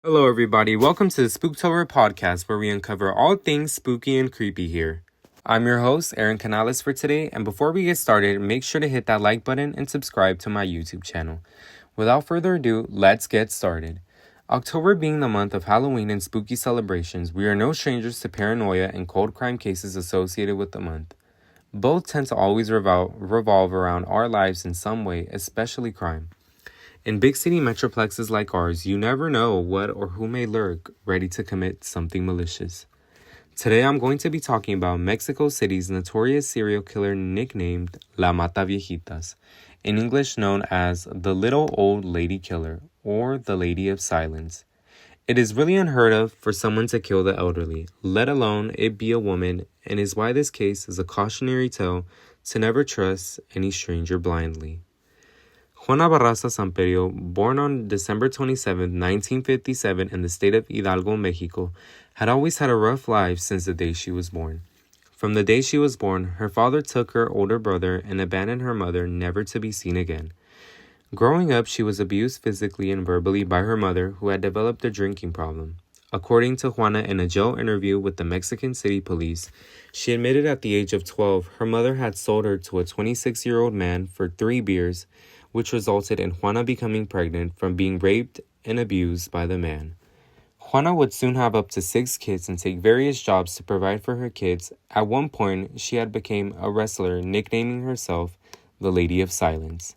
Hello, everybody. Welcome to the Spook-tober podcast, where we uncover all things spooky and creepy here. I'm your host, Aaron Canales, for today, and before we get started, make sure to hit that like button and subscribe to my YouTube channel. Without further ado, let's get started. October being the month of Halloween and spooky celebrations, we are no strangers to paranoia and cold crime cases associated with the month. Both tend to always revolve around our lives in some way, especially crime. In big city metroplexes like ours, you never know what or who may lurk, ready to commit something malicious. Today I'm going to be talking about Mexico City's notorious serial killer nicknamed La Mataviejitas, in English known as the Little Old Lady Killer or the Lady of Silence. It is really unheard of for someone to kill the elderly, let alone it be a woman, and is why this case is a cautionary tale to never trust any stranger blindly. Juana Barraza Samperio, born on December 27, 1957 in the state of Hidalgo, Mexico, had always had a rough life since the day she was born. From the day she was born, her father took her older brother and abandoned her mother, never to be seen again. Growing up, she was abused physically and verbally by her mother, who had developed a drinking problem. According to Juana in a jail interview with the Mexican City Police, she admitted at the age of 12 her mother had sold her to a 26-year-old man for 3 beers, which resulted in Juana becoming pregnant from being raped and abused by the man. Juana would soon have up to 6 kids and take various jobs to provide for her kids. At one point, she had become a wrestler, nicknaming herself the Lady of Silence.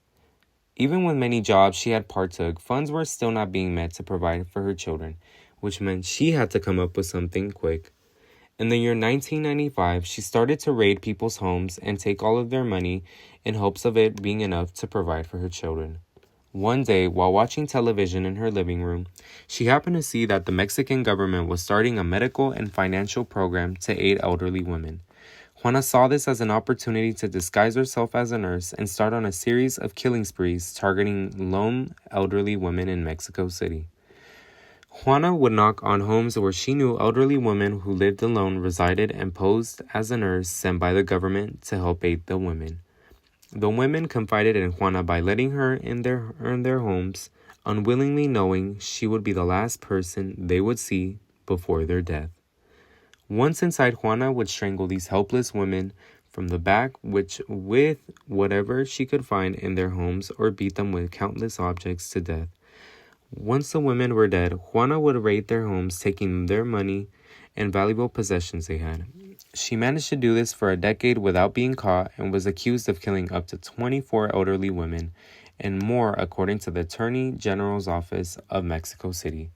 Even with many jobs she had partook, funds were still not being met to provide for her children, which meant she had to come up with something quick. In the year 1995, she started to raid people's homes and take all of their money in hopes of it being enough to provide for her children. One day, while watching television in her living room, she happened to see that the Mexican government was starting a medical and financial program to aid elderly women. Juana saw this as an opportunity to disguise herself as a nurse and start on a series of killing sprees targeting lone elderly women in Mexico City. Juana would knock on homes where she knew elderly women who lived alone resided and posed as a nurse sent by the government to help aid the women. The women confided in Juana by letting her in their homes, unwillingly knowing she would be the last person they would see before their death. Once inside, Juana would strangle these helpless women from the back with whatever she could find in their homes or beat them with countless objects to death. Once the women were dead, Juana would raid their homes, taking their money and valuable possessions they had. She managed to do this for a decade without being caught and was accused of killing up to 24 elderly women and more, according to the Attorney General's Office of Mexico City.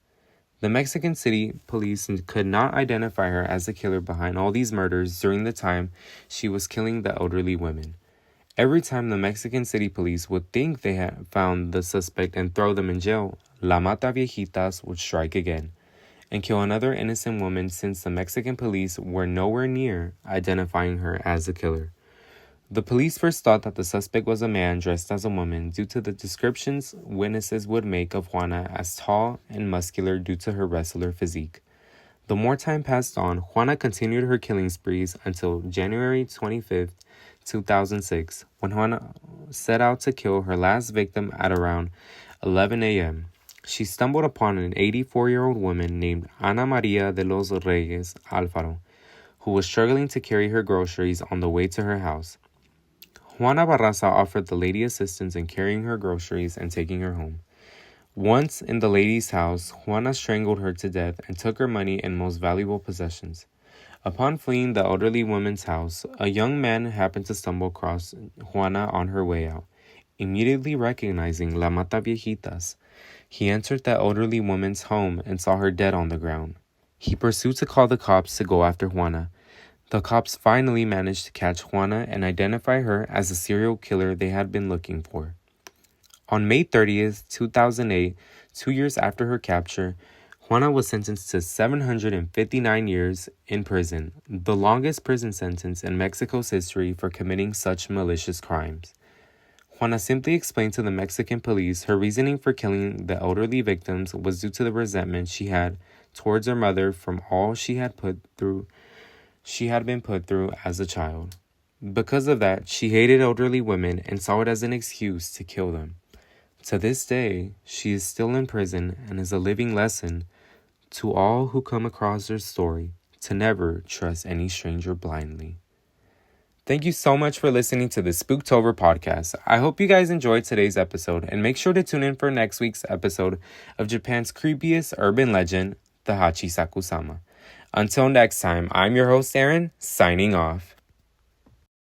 The Mexican City Police could not identify her as the killer behind all these murders during the time she was killing the elderly women. Every time the Mexican City Police would think they had found the suspect and throw them in jail, La Mataviejitas would strike again and kill another innocent woman, since the Mexican police were nowhere near identifying her as the killer. The police first thought that the suspect was a man dressed as a woman due to the descriptions witnesses would make of Juana as tall and muscular due to her wrestler physique. The more time passed on, Juana continued her killing sprees until January 25th, 2006, when Juana set out to kill her last victim at around 11 a.m. She stumbled upon an 84-year-old woman named Ana Maria de los Reyes Alfaro, who was struggling to carry her groceries on the way to her house. Juana Barraza offered the lady assistance in carrying her groceries and taking her home. Once in the lady's house, Juana strangled her to death and took her money and most valuable possessions. Upon fleeing the elderly woman's house, a young man happened to stumble across Juana on her way out. Immediately recognizing La Mataviejitas, he entered the elderly woman's home and saw her dead on the ground. He pursued to call the cops to go after Juana. The cops finally managed to catch Juana and identify her as the serial killer they had been looking for. On May 30th, 2008, 2 years after her capture, Juana was sentenced to 759 years in prison, the longest prison sentence in Mexico's history for committing such malicious crimes. Juana simply explained to the Mexican police her reasoning for killing the elderly victims was due to the resentment she had towards her mother from all she had been put through as a child. Because of that, she hated elderly women and saw it as an excuse to kill them. To this day, she is still in prison and is a living lesson To all who come across their story, to never trust any stranger blindly. Thank you so much for listening to the Spook-tober podcast. I hope you guys enjoyed today's episode, and make sure to tune in for next week's episode of Japan's creepiest urban legend, the Hachisaku-sama. Until next time, I'm your host Aaron, signing off.